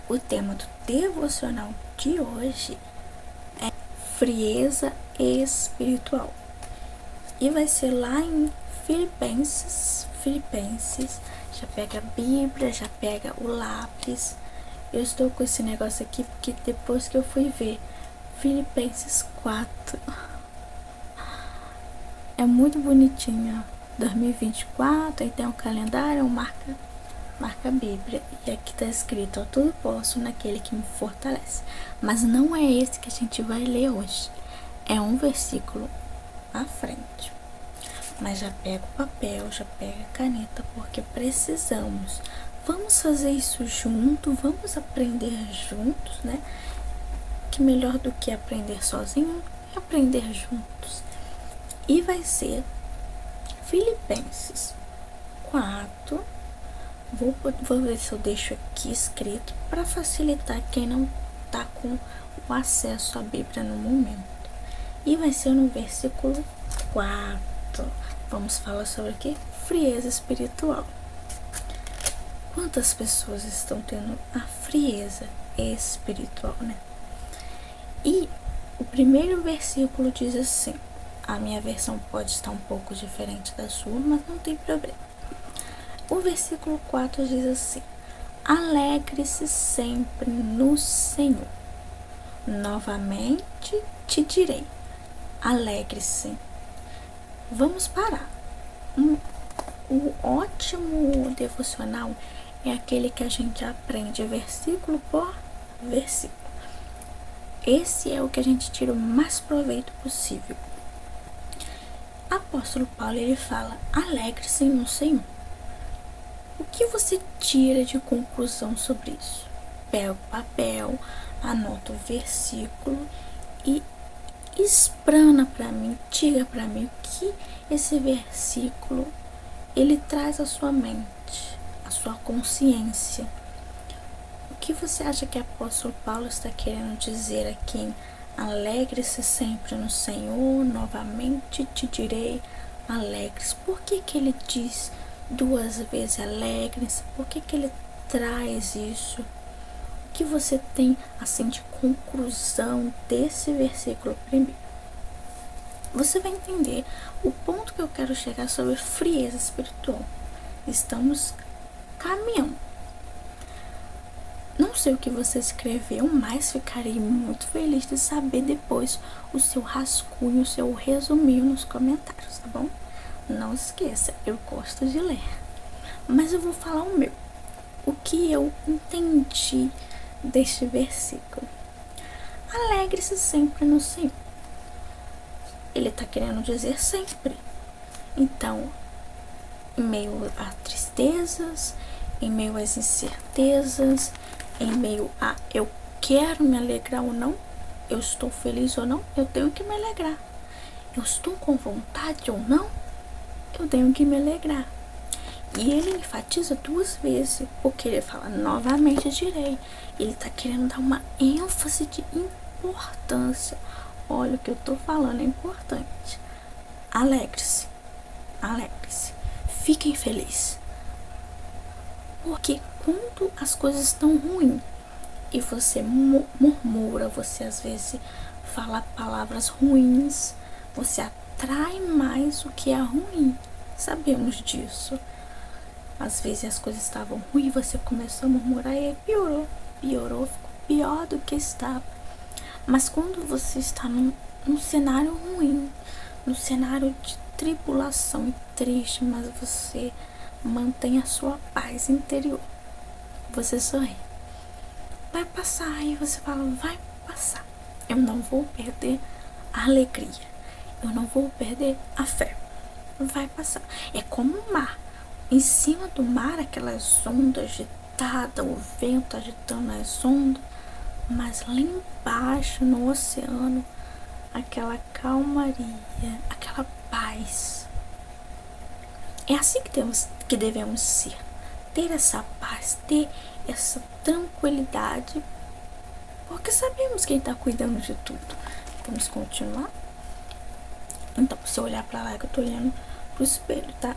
O tema do devocional de hoje é frieza espiritual. E vai ser lá em Filipenses. Já pega a Bíblia, já pega o lápis. Eu estou com esse negócio aqui porque depois que eu fui ver Filipenses 4, é muito bonitinho, ó. 2024, aí tem um calendário, marca a Bíblia, e aqui tá escrito, ó, tudo posso naquele que me fortalece. Mas não é esse que a gente vai ler hoje, é um versículo à frente. Mas já pega o papel, já pega a caneta, porque precisamos. Vamos fazer isso junto, vamos aprender juntos, né? Que melhor do que aprender sozinho é aprender juntos. E vai ser Filipenses 4. Vou ver se eu deixo aqui escrito para facilitar quem não está com o acesso à Bíblia no momento. E vai ser no versículo 4. Vamos falar sobre o que? Frieza espiritual. Quantas pessoas estão tendo a frieza espiritual, né? E o primeiro versículo diz assim, a minha versão pode estar um pouco diferente da sua, mas não tem problema. O versículo 4 diz assim: alegre-se sempre no Senhor. Novamente te direi, alegre-se. Vamos parar. Um ótimo devocional é aquele que a gente aprende versículo por versículo. Esse é o que a gente tira o mais proveito possível. Apóstolo Paulo, ele fala, alegre-se no Senhor. O que você tira de conclusão sobre isso? Pega o papel, anota o versículo e explana para mim, diga para mim o que esse versículo ele traz à sua mente, à sua consciência. O que você acha que o apóstolo Paulo está querendo dizer aqui? Alegre-se sempre no Senhor, novamente te direi, alegre-se. Por que ele diz 2 vezes alegre-se? Por que ele traz isso? O que você tem assim de conclusão desse versículo primeiro? Você vai entender o ponto que eu quero chegar sobre frieza espiritual. Estamos caminhando. Não sei o que você escreveu, mas ficarei muito feliz de saber depois o seu rascunho, o seu resuminho nos comentários, tá bom? Não esqueça, eu gosto de ler. Mas eu vou falar o meu. O que eu entendi deste versículo. Alegre-se sempre no Senhor. Ele está querendo dizer sempre. Então, em meio a tristezas, em meio às incertezas, em meio a eu quero me alegrar ou não, eu estou feliz ou não, eu tenho que me alegrar. Eu estou com vontade ou não, eu tenho que me alegrar. E ele enfatiza 2 vezes, porque ele fala novamente direi. Ele está querendo dar uma ênfase de importância. Olha, o que eu estou falando é importante. Alegre-se, alegre-se, fiquem felizes. Porque quando as coisas estão ruins e você murmura, você às vezes fala palavras ruins, você atrai mais o que é ruim. Sabemos disso. Às vezes as coisas estavam ruins, você começou a murmurar e piorou, ficou pior do que estava. Mas quando você está num cenário ruim, num cenário de tribulação e triste, mas você mantém a sua paz interior, você sorri. Vai passar, e você fala, vai passar. Eu não vou perder a alegria, eu não vou perder a fé. Vai passar. É como o mar. Em cima do mar, aquelas ondas agitadas, o vento agitando as ondas, mas lá embaixo no oceano, aquela calmaria, aquela paz. É assim que devemos ser. Ter essa paz, ter essa tranquilidade, porque sabemos quem está cuidando de tudo. Vamos continuar? Então, se eu olhar para lá, que eu tô olhando pro espelho, tá?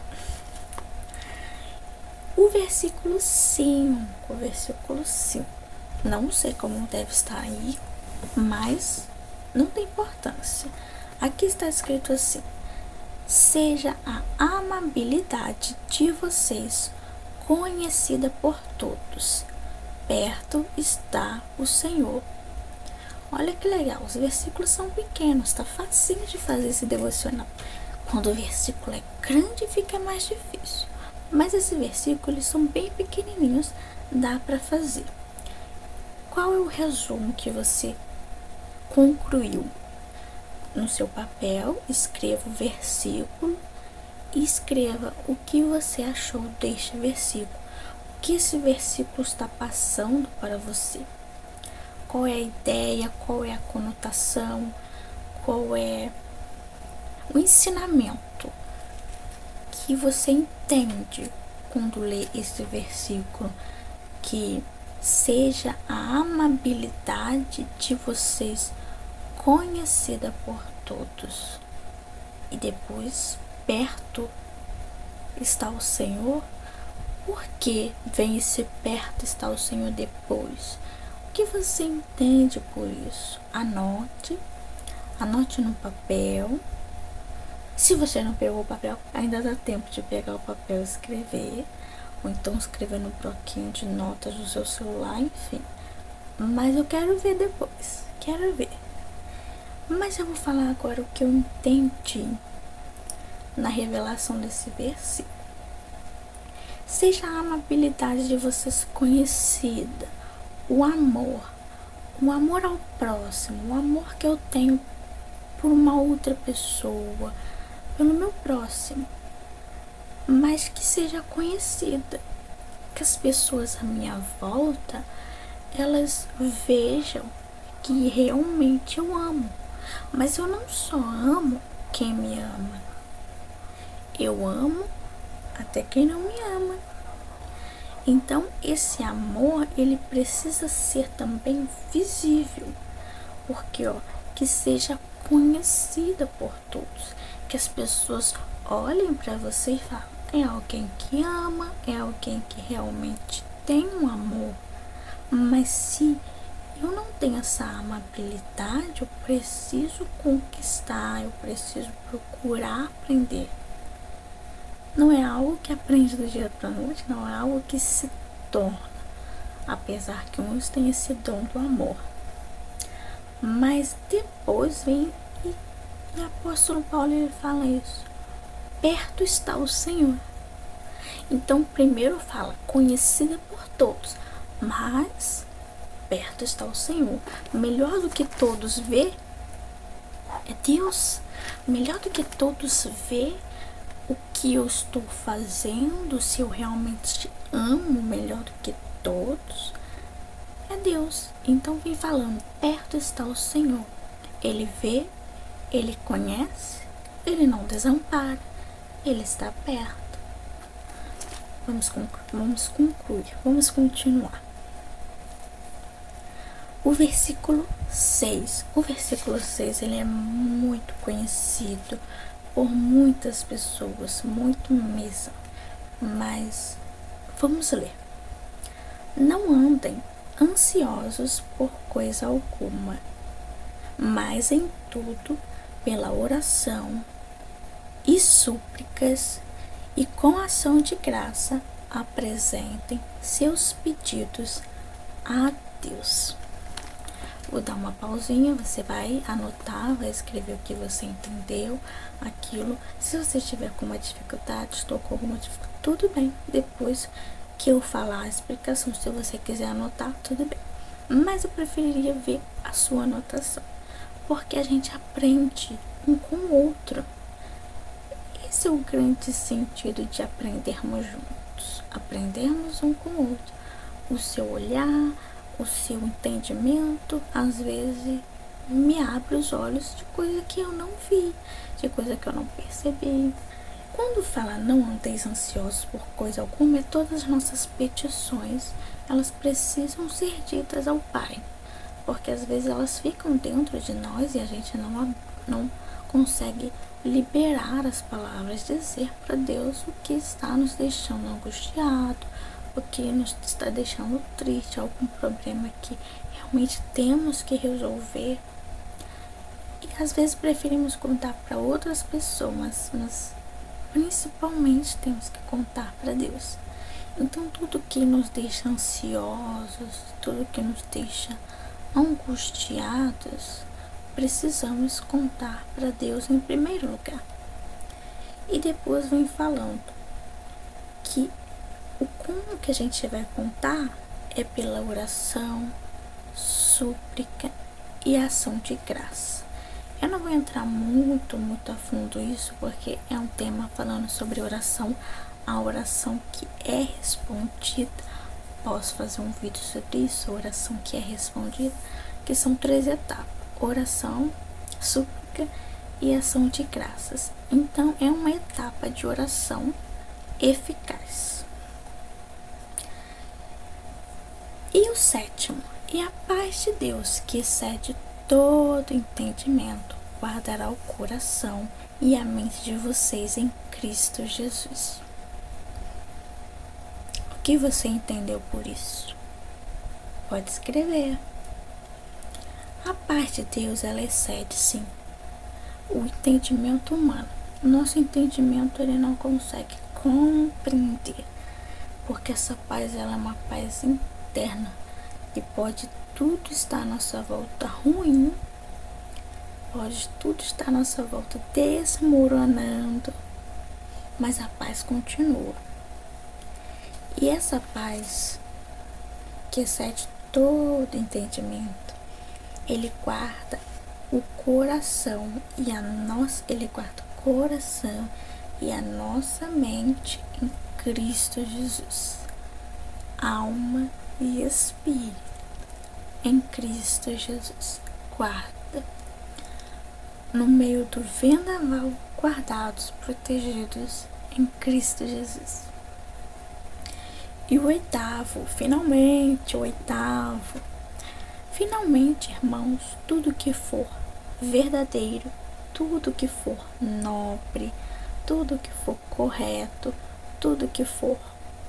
O versículo 5. Não sei como deve estar aí, mas não tem importância. Aqui está escrito assim: seja a amabilidade de vocês conhecida por todos. Perto está o Senhor. Olha que legal, os versículos são pequenos, tá facinho de fazer esse devocional. Quando o versículo é grande, fica mais difícil. Mas esses versículos são bem pequenininhos, dá para fazer. Qual é o resumo que você concluiu? No seu papel, escreva o versículo e escreva o que você achou deste versículo. O que esse versículo está passando para você? Qual é a ideia, qual é a conotação, qual é o ensinamento que você entende quando lê esse versículo? Que seja a amabilidade de vocês conhecida por todos. E depois, perto está o Senhor. Por que vem esse perto está o Senhor depois? O que você entende por isso? Anote no papel. Se você não pegou o papel, ainda dá tempo de pegar o papel e escrever. Ou então escrever no bloquinho de notas do seu celular, enfim. Mas eu quero ver depois. Quero ver. Mas eu vou falar agora o que eu entendi na revelação desse versículo. Seja a amabilidade de vocês conhecida, o amor ao próximo, o amor que eu tenho por uma outra pessoa, pelo meu próximo, mas que seja conhecida, que as pessoas à minha volta, elas vejam que realmente eu amo. Mas eu não só amo quem me ama, eu amo até quem não me ama. Então esse amor, ele precisa ser também visível, porque que seja conhecida por todos, que as pessoas olhem para você e falem: é alguém que ama, é alguém que realmente tem um amor. Mas se eu não tenho essa amabilidade, eu preciso conquistar, eu preciso procurar aprender. Não é algo que aprende do dia para a noite, não é algo que se torna, apesar que uns têm esse dom do amor. Mas depois vem e o apóstolo Paulo, ele fala isso: perto está o Senhor. Então primeiro fala conhecida por todos, mas perto está o Senhor. Melhor do que todos ver é Deus. Melhor do que todos ver o que eu estou fazendo, se eu realmente amo, melhor do que todos é Deus. Então vem falando: perto está o Senhor. Ele vê, ele conhece, ele não desampara, ele está perto. Vamos concluir, vamos continuar. O versículo 6. O versículo 6, ele é muito conhecido por muitas pessoas, muito mesmo. Mas vamos ler. Não andem ansiosos por coisa alguma, mas em tudo, pela oração e súplicas e com ação de graça, apresentem seus pedidos a Deus. Vou dar uma pausinha, você vai anotar, vai escrever o que você entendeu, aquilo. Se você estiver com uma dificuldade, estou com alguma dificuldade, tudo bem. Depois que eu falar a explicação, se você quiser anotar, tudo bem. Mas eu preferiria ver a sua anotação, porque a gente aprende um com o outro. Esse é o grande sentido de aprendermos juntos, aprendermos um com o outro. O seu olhar, o seu entendimento, às vezes me abre os olhos de coisa que eu não vi, de coisa que eu não percebi. Quando fala não andeis ansiosos por coisa alguma, é todas as nossas petições, elas precisam ser ditas ao Pai, porque às vezes elas ficam dentro de nós e a gente não consegue liberar as palavras, dizer para Deus o que está nos deixando angustiado, o que nos está deixando triste, algum problema que realmente temos que resolver. E às vezes preferimos contar para outras pessoas, mas principalmente temos que contar para Deus. Então tudo que nos deixa ansiosos, tudo que nos deixa angustiados, precisamos contar para Deus em primeiro lugar. E depois vem falando que o como que a gente vai contar é pela oração, súplica e ação de graça. Eu não vou entrar muito a fundo nisso, porque é um tema falando sobre oração, a oração que é respondida. Posso fazer um vídeo sobre isso, oração que é respondida, que são 3 etapas: oração, súplica e ação de graças. Então é uma etapa de oração eficaz. E o 7º, e a paz de Deus, que excede todo entendimento, guardará o coração e a mente de vocês em Cristo Jesus. O que você entendeu por isso? Pode escrever. A paz de Deus, ela excede, sim, o entendimento humano. Nosso entendimento, ele não consegue compreender, porque essa paz, ela é uma paz interna, e pode tudo estar à nossa volta ruim, pode tudo estar à nossa volta desmoronando, mas a paz continua. E essa paz que excede todo entendimento, ele guarda o coração e ele guarda o coração e a nossa mente em Cristo Jesus, alma e espírito em Cristo Jesus. Guarda no meio do vendaval, guardados, protegidos em Cristo Jesus. E o 8º, finalmente, irmãos, tudo que for verdadeiro, tudo que for nobre, tudo que for correto, tudo que for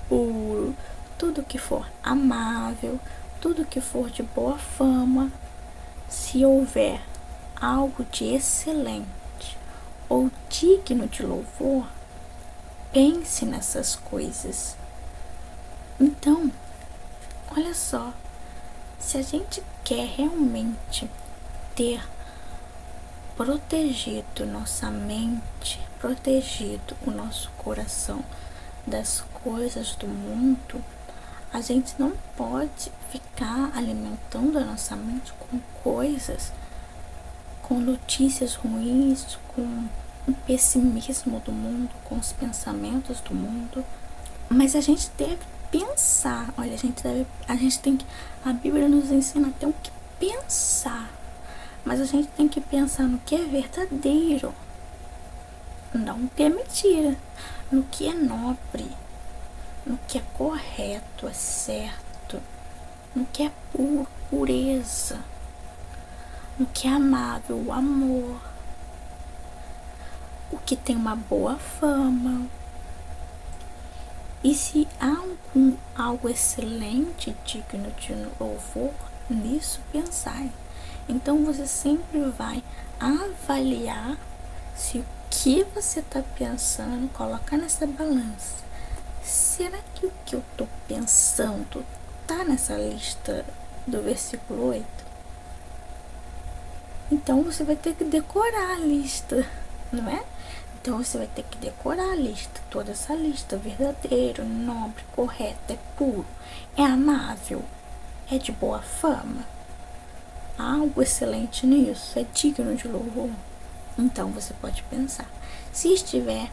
puro, tudo que for amável, tudo que for de boa fama, se houver algo de excelente ou digno de louvor, pense nessas coisas. Então, olha só, se a gente quer realmente ter protegido nossa mente, protegido o nosso coração das coisas do mundo, a gente não pode ficar alimentando a nossa mente com coisas, com notícias ruins, com o pessimismo do mundo, com os pensamentos do mundo. Mas a gente deve pensar, olha, a gente tem que, a Bíblia nos ensina até o que pensar, mas a gente tem que pensar no que é verdadeiro, não no que é mentira, no que é nobre, no que é correto, é certo, no que é puro, pureza, no que é amável, o amor, o que tem uma boa fama. E se há algo excelente, digno de louvor, nisso pensai. Então você sempre vai avaliar se o que você está pensando, colocar nessa balança. Será que o que eu estou pensando está nessa lista do versículo 8? Então você vai ter que decorar a lista, não é? Então você vai ter que decorar a lista, toda essa lista: verdadeiro, nobre, correto, é puro, é amável, é de boa fama, há algo excelente nisso, é digno de louvor. Então você pode pensar, se estiver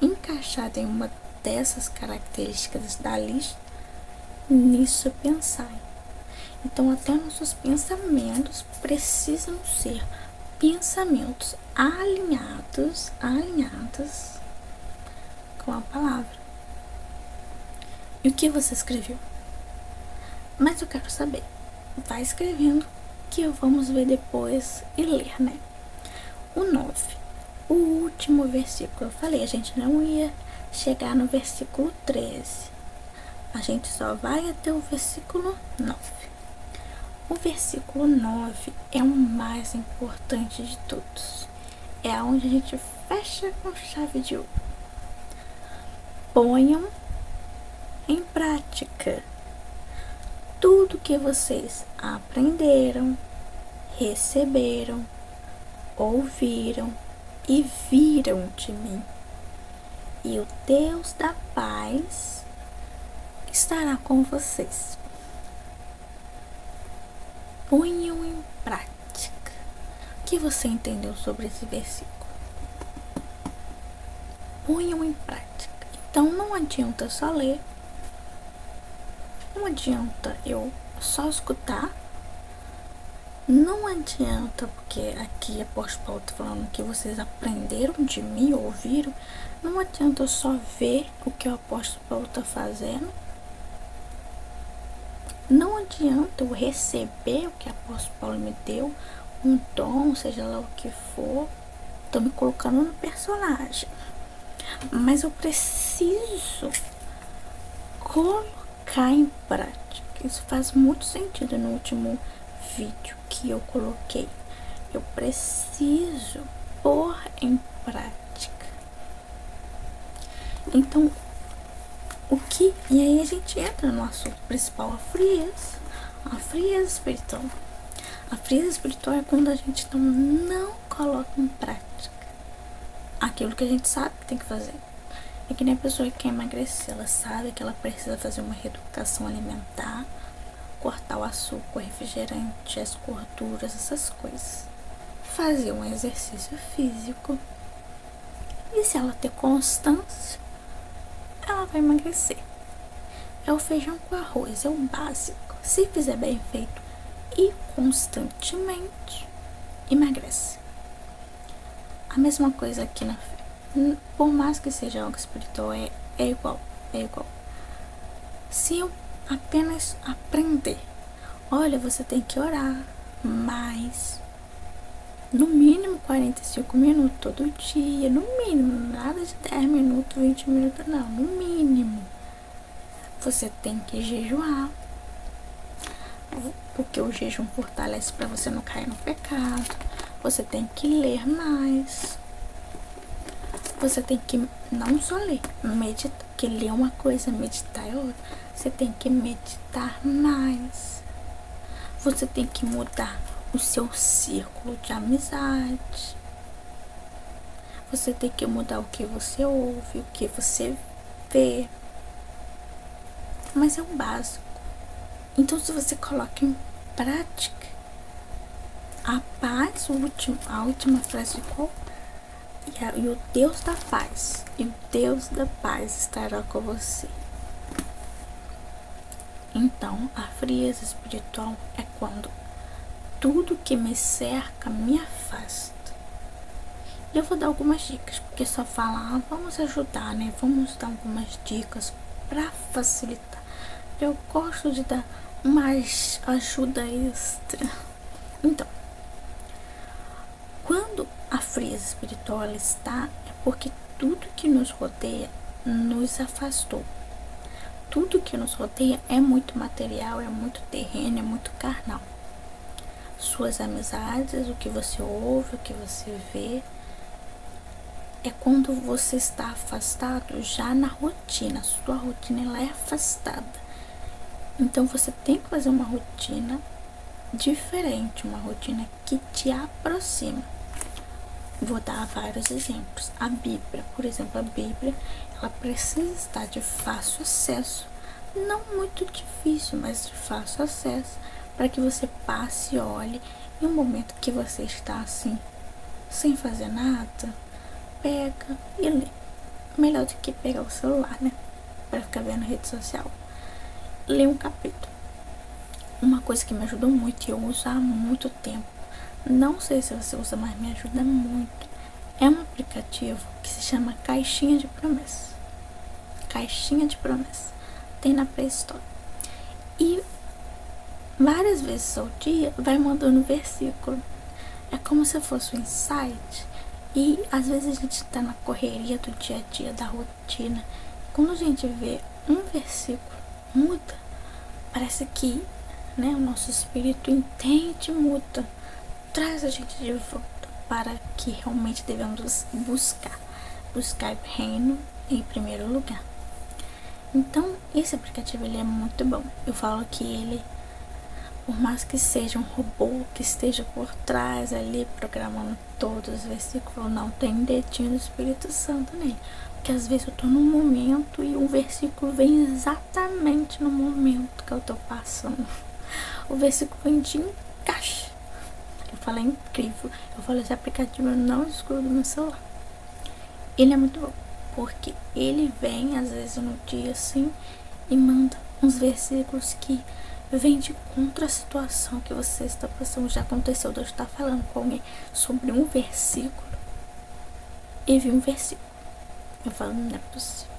encaixado em uma dessas características da lista, nisso pensai. Então até nossos pensamentos precisam ser pensamentos alinhados com a palavra. E o que você escreveu? Mas eu quero saber. Vai escrevendo, que vamos ver depois e ler, né? O 9, o último versículo. Eu falei, a gente não ia chegar no versículo 13, A gente só vai até o versículo 9. O versículo 9 é o mais importante de todos. É onde a gente fecha com chave de ouro. Ponham em prática tudo que vocês aprenderam, receberam, ouviram e viram de mim. E o Deus da paz estará com vocês. Ponham em prática. O que você entendeu sobre esse versículo? Ponham em prática. Então não adianta só ler. Não adianta eu só escutar. Não adianta, porque aqui a apóstolo Paulo está falando que vocês aprenderam de mim, ouviram. Não adianta eu só ver o que o apóstolo Paulo está fazendo. Não adianta eu receber o que o apóstolo Paulo me deu, um dom, seja lá o que for. Estou me colocando no personagem. Mas eu preciso colocar em prática. Isso faz muito sentido no último vídeo que eu coloquei. Eu preciso pôr em prática. Então, e aí a gente entra no assunto principal, a frieza espiritual. A frieza espiritual é quando a gente não coloca em prática aquilo que a gente sabe que tem que fazer. É que nem a pessoa que quer emagrecer, ela sabe que ela precisa fazer uma reeducação alimentar, cortar o açúcar, o refrigerante, as gorduras, essas coisas. Fazer um exercício físico. E se ela ter constância, ela vai emagrecer. É o feijão com arroz, é o básico. Se fizer bem feito e constantemente, emagrece. A mesma coisa aqui na fé. Por mais que seja algo espiritual, é igual. Se eu apenas aprender, olha, você tem que orar mais, no mínimo 45 minutos todo dia, no mínimo, nada de 10 minutos, 20 minutos, não, no mínimo. Você tem que jejuar, porque o jejum fortalece para você não cair no pecado. Você tem que ler mais. Você tem que não só ler, meditar, porque ler é uma coisa, meditar é outra. Você tem que meditar mais. Você tem que mudar o seu círculo de amizade. Você tem que mudar o que você ouve, o que você vê. Mas é o básico. Então, se você coloca em prática a paz, a última frase ficou: e o Deus da paz, e o Deus da paz estará com você. Então, a frieza espiritual é quando tudo que me cerca me afasta. E eu vou dar algumas dicas, porque só falar, vamos ajudar, né? Vamos dar algumas dicas para facilitar. Eu gosto de dar mais ajuda extra. Então, quando a frieza espiritual está, é porque tudo que nos rodeia nos afastou. Tudo que nos rodeia é muito material, é muito terreno, é muito carnal. Suas amizades, o que você ouve, o que você vê, é quando você está afastado já na rotina. Sua rotina ela é afastada. Então você tem que fazer uma rotina diferente, uma rotina que te aproxima. Vou dar vários exemplos. A Bíblia, por exemplo, a Bíblia, ela precisa estar de fácil acesso, não muito difícil, mas de fácil acesso, para que você passe e olhe. Em um momento que você está assim, sem fazer nada, pega e lê. Melhor do que pegar o celular, né? Para ficar vendo rede social. Lê um capítulo. Uma coisa que me ajudou muito e eu uso há muito tempo, não sei se você usa, mas me ajuda muito, é um aplicativo que se chama Caixinha de Promessa. Caixinha de Promessa. Tem na Play Store. E várias vezes ao dia vai mandando versículo. É como se fosse um insight. E às vezes a gente tá na correria do dia a dia, da rotina. Quando a gente vê um versículo muda. Parece que, né, o nosso espírito entende, muda, traz a gente de volta para que realmente devemos buscar o reino em primeiro lugar. Então, esse aplicativo ele é muito bom. Eu falo que ele, por mais que seja um robô que esteja por trás ali programando todos os versículos, não tem dedinho do Espírito Santo nele. Porque às vezes eu tô num momento e um versículo vem exatamente no momento que eu tô passando. O versículo vem de encaixe. Eu falo, é incrível. Eu falo, esse aplicativo eu não excluo do meu celular. Ele é muito bom, porque ele vem às vezes no dia assim e manda uns versículos que vem de contra a situação que você está passando. Já aconteceu, Deus está falando com alguém sobre um versículo e vi um versículo. Eu falo, não é possível,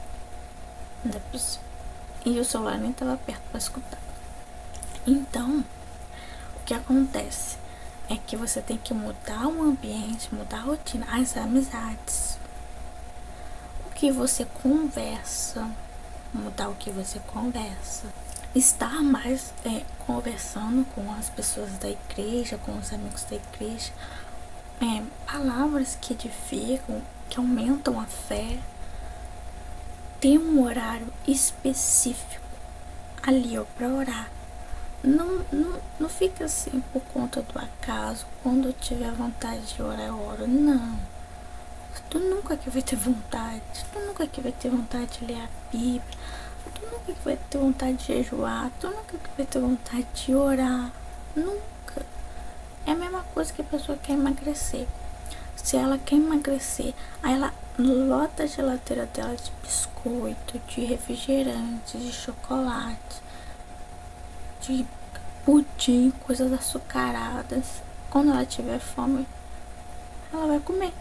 não é possível. E o celular nem estava perto para escutar. Então, o que acontece é que você tem que mudar o ambiente, mudar a rotina, as amizades, o que você conversa, mudar o que você conversa, estar mais conversando com as pessoas da igreja, com os amigos da igreja, palavras que edificam, que aumentam a fé, ter um horário específico ali para orar. Não fica assim por conta do acaso. Quando eu tiver vontade de orar, eu oro. Não. Tu nunca que vai ter vontade. Tu nunca que vai ter vontade de ler a Bíblia. Tu nunca que vai ter vontade de jejuar. Tu nunca que vai ter vontade de orar. Nunca. É a mesma coisa que a pessoa quer emagrecer. Se ela quer emagrecer, aí ela lota a geladeira dela de biscoito, de refrigerante, de chocolate, de pudim, coisas açucaradas. Quando ela tiver fome, ela vai comer.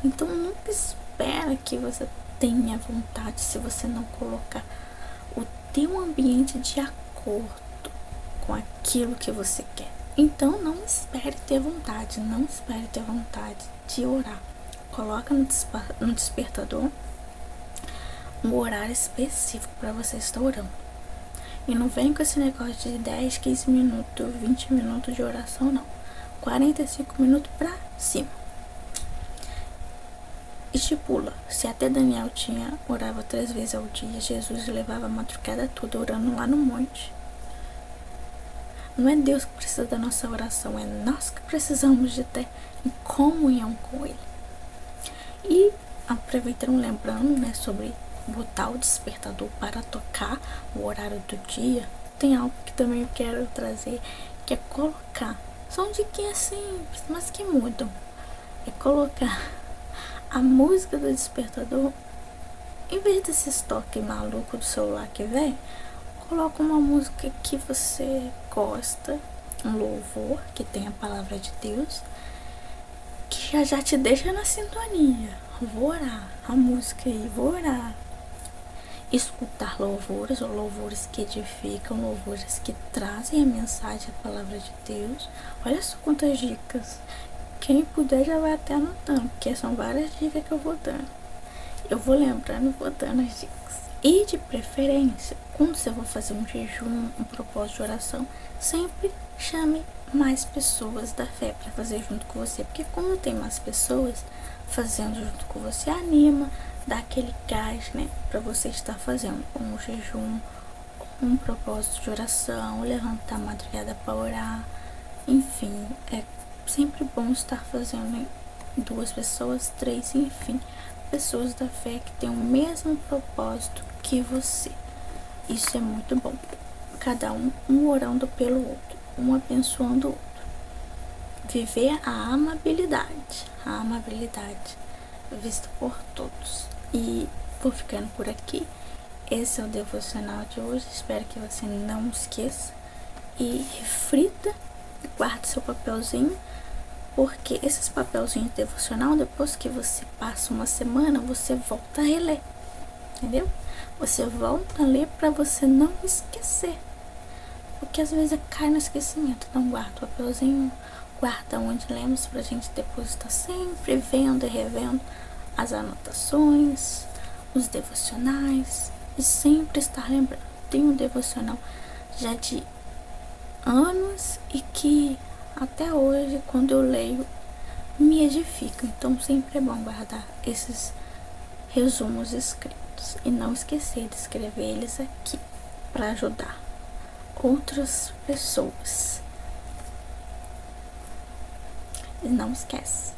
Então nunca espera que você tenha vontade se você não colocar o teu ambiente de acordo com aquilo que você quer. Então não espere ter vontade, não espere ter vontade de orar. Coloca no despertador um horário específico para você estar orando. E não vem com esse negócio de 10, 15 minutos, 20 minutos de oração, não. 45 minutos pra cima. Estipula. Se até Daniel orava 3 vezes ao dia, Jesus levava a madrugada toda orando lá no monte. Não é Deus que precisa da nossa oração, é nós que precisamos de ter em comunhão com Ele. E aproveitando, lembrando, né, sobre botar o despertador para tocar o horário do dia, tem algo que também eu quero trazer, que é colocar. São diquinhas simples, mas que mudam. É colocar a música do despertador, em vez desses toques malucos do celular que vem, coloca uma música que você gosta, um louvor que tem a palavra de Deus, que já te deixa na sintonia. Vou orar, a música aí, vou orar. Escutar louvores, ou louvores que edificam, louvores que trazem a mensagem, a palavra de Deus. Olha só quantas dicas. Quem puder já vai até anotando, porque são várias dicas que eu vou dando. Eu vou lembrando e vou dando as dicas. E de preferência, quando você for fazer um jejum, um propósito de oração, sempre chame mais pessoas da fé para fazer junto com você. Porque quando tem mais pessoas fazendo junto com você, anima, dá aquele gás, né, para você estar fazendo um jejum, um propósito de oração, levantar a madrugada para orar. Enfim, é sempre bom estar fazendo 2 pessoas, 3, enfim, pessoas da fé que têm o mesmo propósito que você. Isso é muito bom. Cada um orando pelo outro, um abençoando o outro. Viver a amabilidade vista por todos. E vou ficando por aqui. Esse é o devocional de hoje. Espero que você não esqueça e reflita, guarde seu papelzinho, porque esses papelzinhos devocional, depois que você passa uma semana, você volta a reler, entendeu? Você volta a ler para você não esquecer, porque às vezes cai no esquecimento. Então guarda o papelzinho, guarda onde lemos, pra gente depois estar sempre vendo e revendo as anotações, os devocionais e sempre estar lembrando. Tem um devocional já de anos e que até hoje, quando eu leio, me edifica. Então sempre é bom guardar esses resumos escritos e não esquecer de escrever eles aqui para ajudar outras pessoas. E não esquece,